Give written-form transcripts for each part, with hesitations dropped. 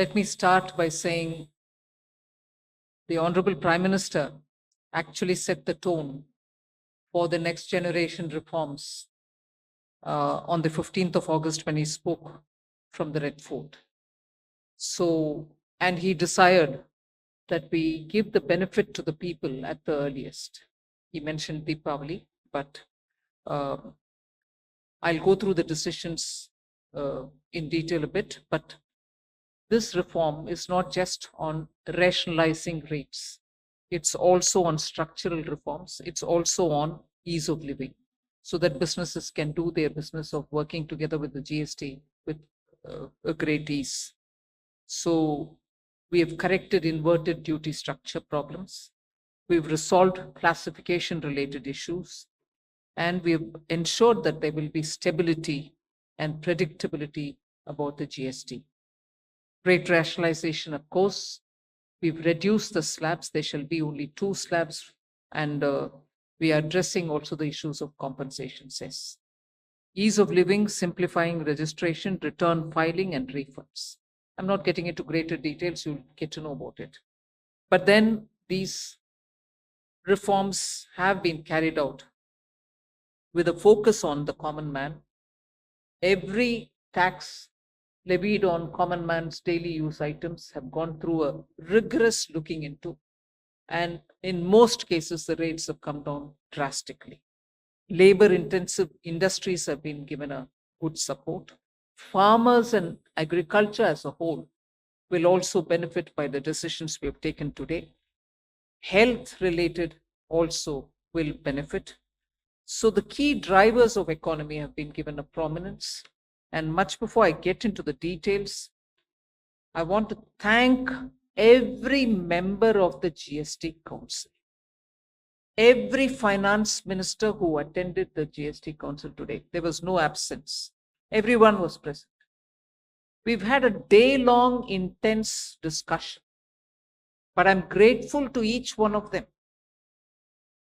Let me start by saying the Honorable Prime Minister actually set the tone for the next generation reforms on the 15th of August when he spoke from the Red Fort. So, and he desired that we give the benefit to the people at the earliest. He mentioned Deepavali, but I'll go through the decisions in detail a bit. But this reform is not just on rationalizing rates. It's also on structural reforms. It's also on ease of living so that businesses can do their business of working together with the GST with a great ease. So we have corrected inverted duty structure problems. We've resolved classification related issues, and we've ensured that there will be stability and predictability about the GST. Rate rationalization, of course, we've reduced the slabs. There shall be only 2 slabs, and we are addressing also the issues of compensation cess. Ease of living, simplifying registration, return filing, and refunds. I'm not getting into greater details, you'll get to know about it. But then these reforms have been carried out with a focus on the common man. Every tax levied on common man's daily use items have gone through a rigorous looking into, and in most cases, the rates have come down drastically. Labor intensive industries have been given a good support. Farmers and agriculture as a whole will also benefit by the decisions we have taken today. Health related also will benefit. So the key drivers of economy have been given a prominence. And much before I get into the details, I want to thank every member of the GST Council, every finance minister who attended the GST Council today. There was no absence. Everyone was present. We've had a day-long intense discussion, but I'm grateful to each one of them.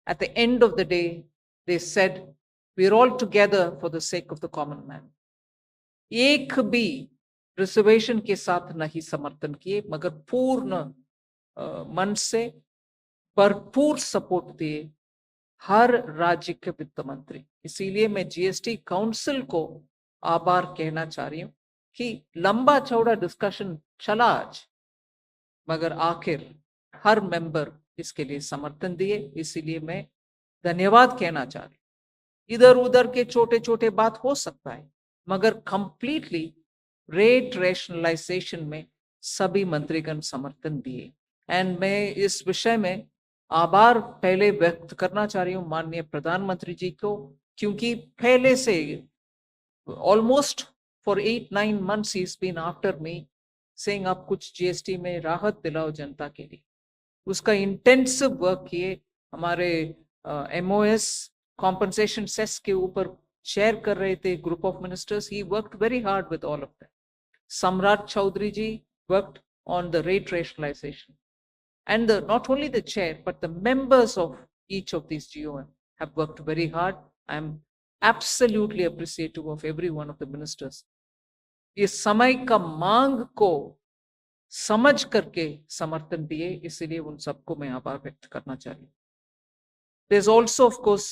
At the end of the day, they said, we're all together for the sake of the common man. एक भी reservation के साथ नहीं समर्थन किए, मगर पूर्ण मन से भरपूर सपोर्ट दिए हर राज्य के वित्त मंत्री. इसीलिए मैं जीएसटी काउंसिल को आभार कहना चाह रही हूँ कि लंबा चौड़ा डिस्कशन चला आज, मगर आखिर हर मेंबर इसके लिए समर्थन दिए. इसीलिए मैं धन्यवाद कहना चाह रही हूँ. इधर उधर के छोटे छोटे बात हो सकता है, मगर कंप्लीटली रेट रैशनलाइजेशन में सभी मंत्रीगण समर्थन दिए. एंड मैं इस विषय में आभार पहले व्यक्त करना चाह रही हूँ माननीय प्रधानमंत्री जी को, क्योंकि पहले से almost for 8-9 months he been after me saying आप कुछ जीएसटी में राहत दिलाओ जनता के लिए. उसका इंटेंसिव वर्क किए. हमारे एमओएस कॉम्पनसेशन सेस के ऊपर शेयर कर रहे थे group of ministers. He worked very hard with all of them. Samrat Choudhary ji worked on the rate rationalisation, and not only the chair but the members of each of these GOM have worked very hard. I am absolutely appreciative of every one of the ministers. इस समय का मांग को समझ करके समर्थन दिए, इसलिए उन सबको मैं आभार व्यक्त करना चाह रही हूँ. There's also of course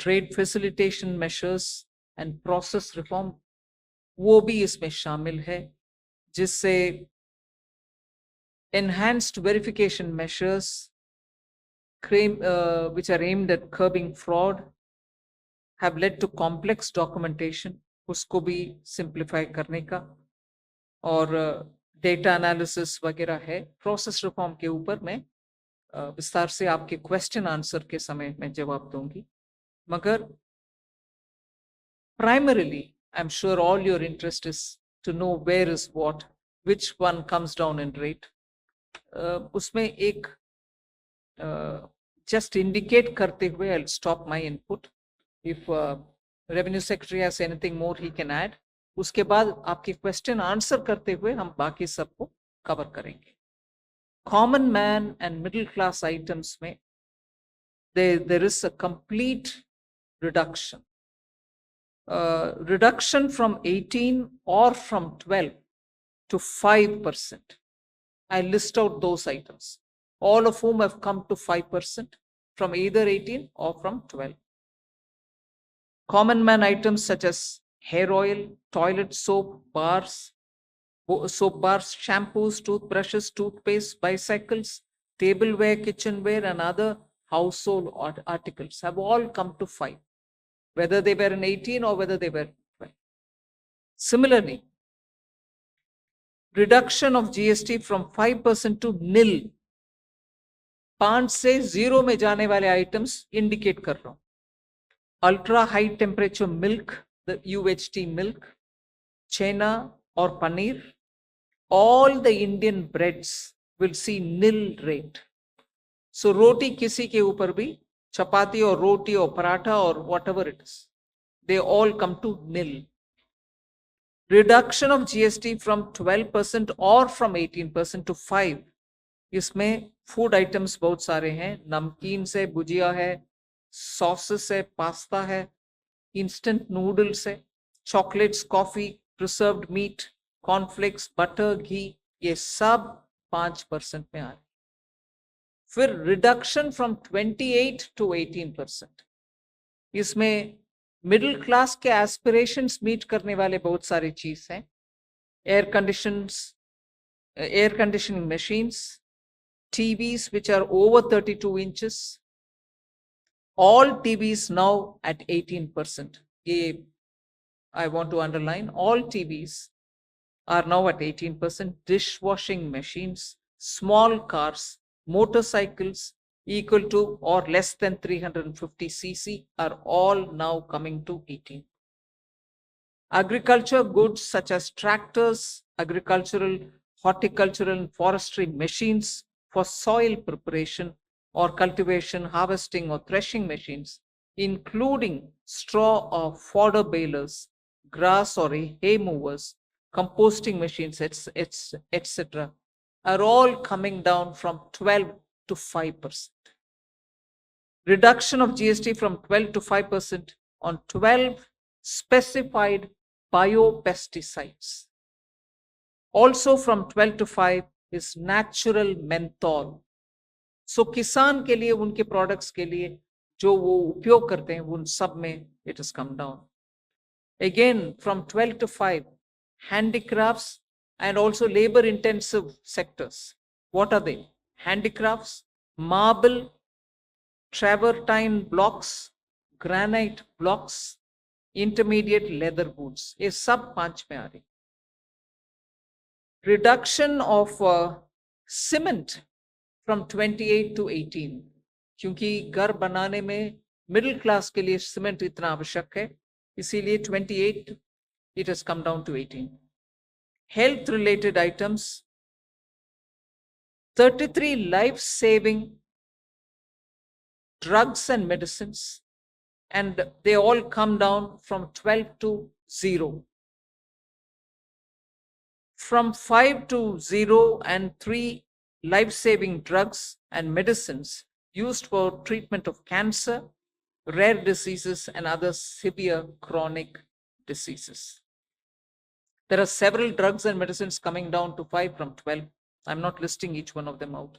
trade facilitation measures and process reform, वो भी इसमें शामिल है, जिससे enhanced verification measures which are aimed at curbing fraud have led to complex documentation, उसको भी simplify करने का, और डेटा एनालिसिस वगैरह है. प्रोसेस रिफॉर्म के ऊपर मैं विस्तार से आपके क्वेश्चन आंसर के समय में जवाब दूंगी. मगर primarily I'm sure all your interest is to know where is what, which one comes down in rate. उसमें एक just indicate करते हुए I'll stop my input. If revenue secretary has anything more he can add. उसके बाद आपके question answer करते हुए हम बाकी सबको कवर करेंगे. Common man and middle class items में there is a complete reduction. Reduction from 18 or from 12 to 5%. I list out those items, all of whom have come to 5% from either 18 or from 12. Common man items such as hair oil, toilet soap, bars, shampoos, toothbrushes, toothpaste, bicycles, tableware, kitchenware, and other household articles have all come to 5, whether they were in 18 or whether they were 12. Similarly, reduction of GST from 5% to nil, 5 से 0 में जाने वाले items indicate कर रहा हूं. Ultra high temperature milk, the UHT milk, chena or paneer, all the Indian breads will see nil rate. So roti kisi ke upar bhi, chapati or roti or paratha or whatever it is, they all come to nil. Reduction of GST from 12% or from 18% to 5. इसमें food items बहुत सारे हैं, नमकीन से भुजिया है, sauces है, pasta है, instant noodles है, chocolates, coffee, preserved meat, cornflakes, butter, ghee, ये सब 5% में आ रहे. फिर रिडक्शन फ्रॉम 28 टू 18%. इसमें मिडिल क्लास के एस्पिरेशंस मीट करने वाले बहुत सारी चीज हैं. Air conditioning machines, TVs which are over 32 inches, all TVs now at 18%. I want to underline, all TVs are now at 18%. Dishwashing machines, small cars, motorcycles equal to or less than 350 cc are all now coming to 18. Agriculture goods such as tractors, agricultural, horticultural and forestry machines for soil preparation or cultivation, harvesting or threshing machines, including straw or fodder balers, grass or hay movers, composting machines, etc., are all coming down from 12 to 5%. Reduction of GST from 12 to 5% on 12 specified biopesticides. Also from 12 to 5 is natural menthol. So किसान के लिए, उनके products के लिए जो वो उपयोग करते हैं, उन सब में it has come down. Again from 12 to 5, handicrafts and also labor intensive sectors. What are they? Handicrafts, marble, travertine blocks, granite blocks, intermediate leather goods, ये सब 5 में आ रही. Reduction of cement from 28 to 18, क्योंकि घर बनाने में मिडिल क्लास के लिए सीमेंट इतना आवश्यक है, इसीलिए 28 it has come down to 18. Health related items, 33 life saving drugs and medicines, and they all come down from 12 to 0. From 5 to 0 and 3 life-saving drugs and medicines used for treatment of cancer, rare diseases, and other severe chronic diseases. There are several drugs and medicines coming down to 5 from 12. I'm not listing each one of them out.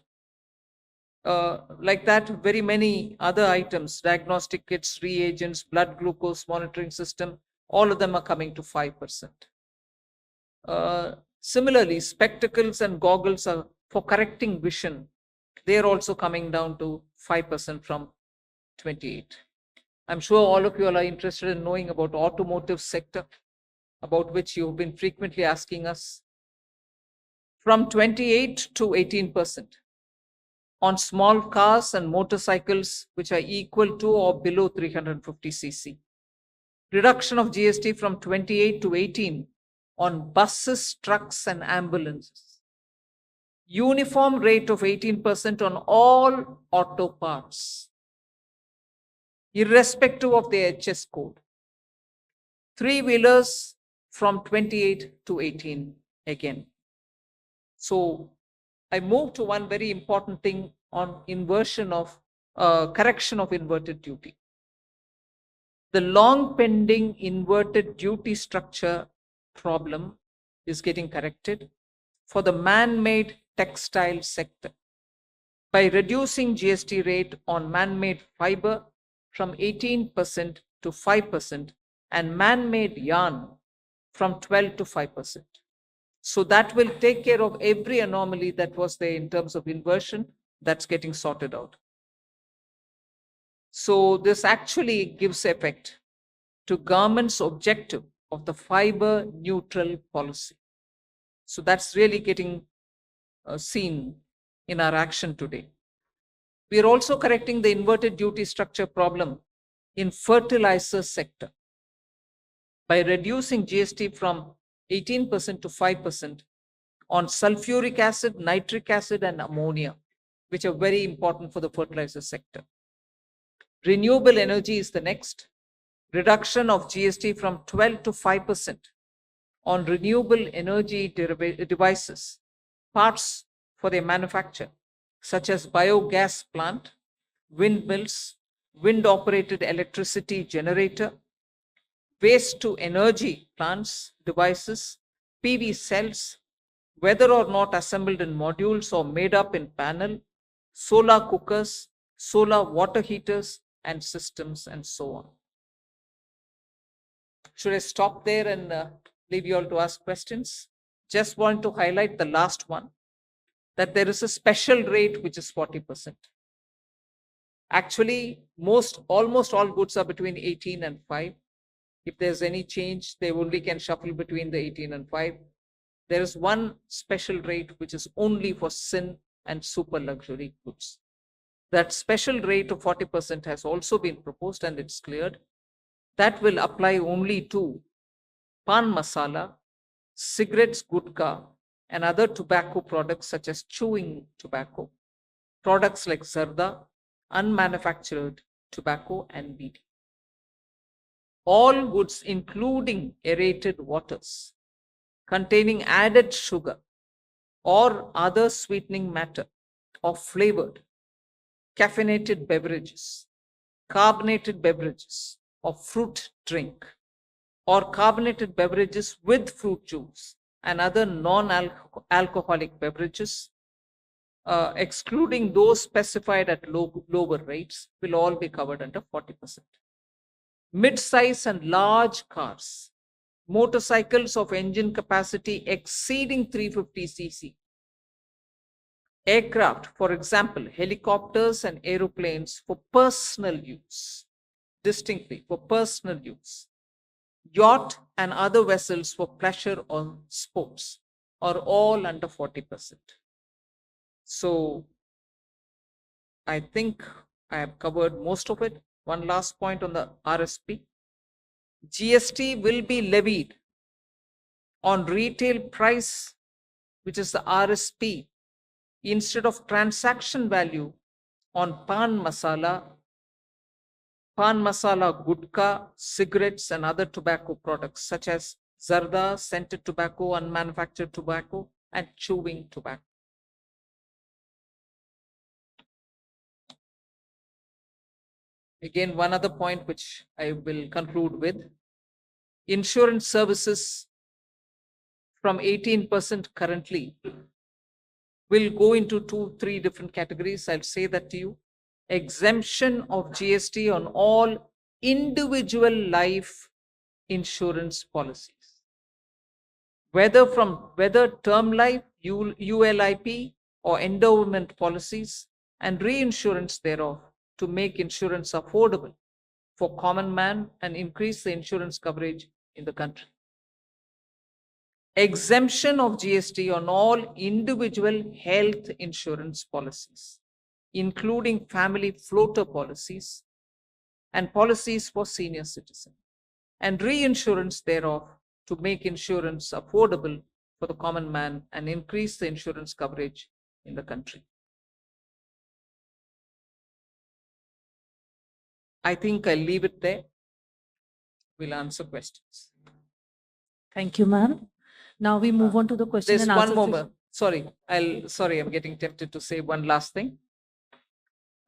Like that, very many other items, diagnostic kits, reagents, blood glucose monitoring system, all of them are coming to 5%. Similarly, spectacles and goggles are for correcting vision. They are also coming down to 5% from 28. I'm sure all of you all are interested in knowing about automotive sector, about which you've been frequently asking us. From 28 to 18% on small cars and motorcycles which are equal to or below 350 cc. Reduction of GST from 28 to 18 on buses, trucks, and ambulances. Uniform rate of 18% on all auto parts, irrespective of the HS code. 3-wheelers from 28 to 18 again. So I move to one very important thing on inversion of correction of inverted duty. The long pending inverted duty structure problem is getting corrected. for the man-made textile sector by reducing GST rate on man-made fiber from 18% to 5% and man-made yarn from 12 to 5%. So that will take care of every anomaly that was there in terms of inversion that's getting sorted out. So this actually gives effect to government's objective of the fiber neutral policy. So that's really getting seen in our action today. We are also correcting the inverted duty structure problem in fertilizer sector by reducing GST from 18% to 5% on sulfuric acid, nitric acid, and ammonia, which are very important for the fertilizer sector. Renewable energy is the next. Reduction of GST from 12 to 5% on renewable energy devices, parts for their manufacture, such as biogas plant, windmills, wind-operated electricity generator, waste to energy plants, devices, PV cells, whether or not assembled in modules or made up in panel, solar cookers, solar water heaters, and systems, and so on. Should I stop there and leave you all to ask questions? Just want to highlight the last one, that there is a special rate which is 40%. Actually, almost all goods are between 18 and 5. If there's any change, they only can shuffle between the 18 and 5. There is one special rate which is only for sin and super luxury goods. That special rate of 40% has also been proposed and it's cleared. That will apply only to pan masala, cigarettes, gutka, and other tobacco products such as chewing tobacco, products like zarda, unmanufactured tobacco, and BD. All goods, including aerated waters, containing added sugar or other sweetening matter or flavored, caffeinated beverages, carbonated beverages or fruit drink, or carbonated beverages with fruit juice and other non-alcoholic beverages, excluding those specified at lower rates, will all be covered under 40%. Mid-size and large cars, motorcycles of engine capacity exceeding 350 cc, aircraft, for example, helicopters and aeroplanes for personal use, distinctly for personal use, yacht and other vessels for pleasure or sports, are all under 40%. So I think I have covered most of it. One last point on the RSP. GST will be levied on retail price, which is the RSP, instead of transaction value on pan masala, gutka, cigarettes, and other tobacco products such as zarda, scented tobacco, unmanufactured tobacco, and chewing tobacco. Again, one other point which I will conclude with. Insurance services from 18% currently will go into 2-3 different categories. I'll say that to you. Exemption of GST on all individual life insurance policies, whether term life, ULIP, or endowment policies, and reinsurance thereof, to make insurance affordable for common man and increase the insurance coverage in the country. Exemption of GST on all individual health insurance policies, including family floater policies and policies for senior citizens, and reinsurance thereof, to make insurance affordable for the common man and increase the insurance coverage in the country. I think I'll leave it there. We'll answer questions. Thank you, ma'am. Now we move on to the question There's and answer. one more. Sorry, I'm getting tempted to say one last thing.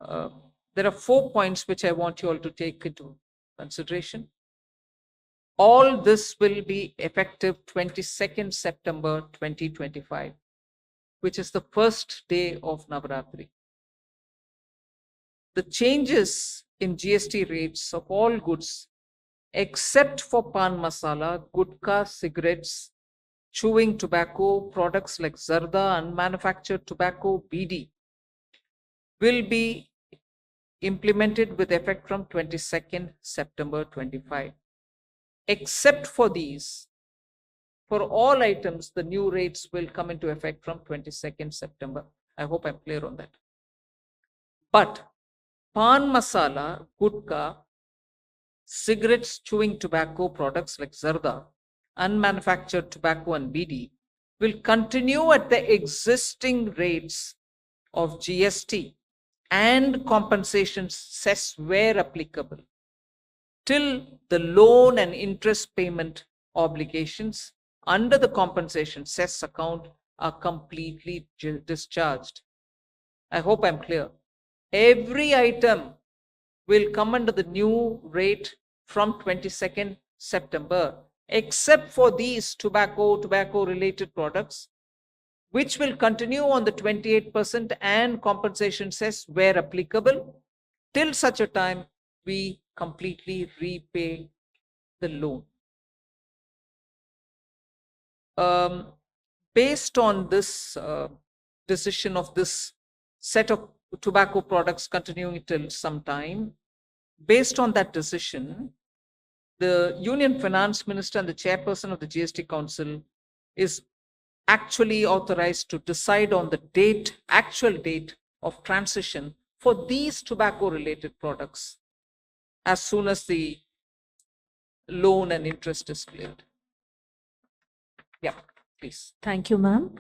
There are 4 points which I want you all to take into consideration. All this will be effective 22nd September 2025. which is the first day of Navaratri. The changes in GST rates of all goods, except for pan masala, gutka, cigarettes, chewing tobacco, products like zarda, unmanufactured tobacco, BD, will be implemented with effect from 22nd September 25. Except for these, for all items, the new rates will come into effect from 22nd September. I hope I'm clear on that. But pan masala, gutka, cigarettes, chewing tobacco, products like zarda, unmanufactured tobacco and BD will continue at the existing rates of GST and compensation cess where applicable till the loan and interest payment obligations under the compensation cess account are completely discharged. I hope I'm clear. Every item will come under the new rate from 22nd September, except for these tobacco related products, which will continue on the 28% and compensation cess where applicable till such a time we completely repay the loan. Based on this decision of this set of tobacco products continuing till some time, based on that decision, the Union Finance Minister and the chairperson of the GST Council is actually authorized to decide on the actual date of transition for these tobacco related products as soon as the loan and interest is cleared. Yeah, please. Thank you, ma'am.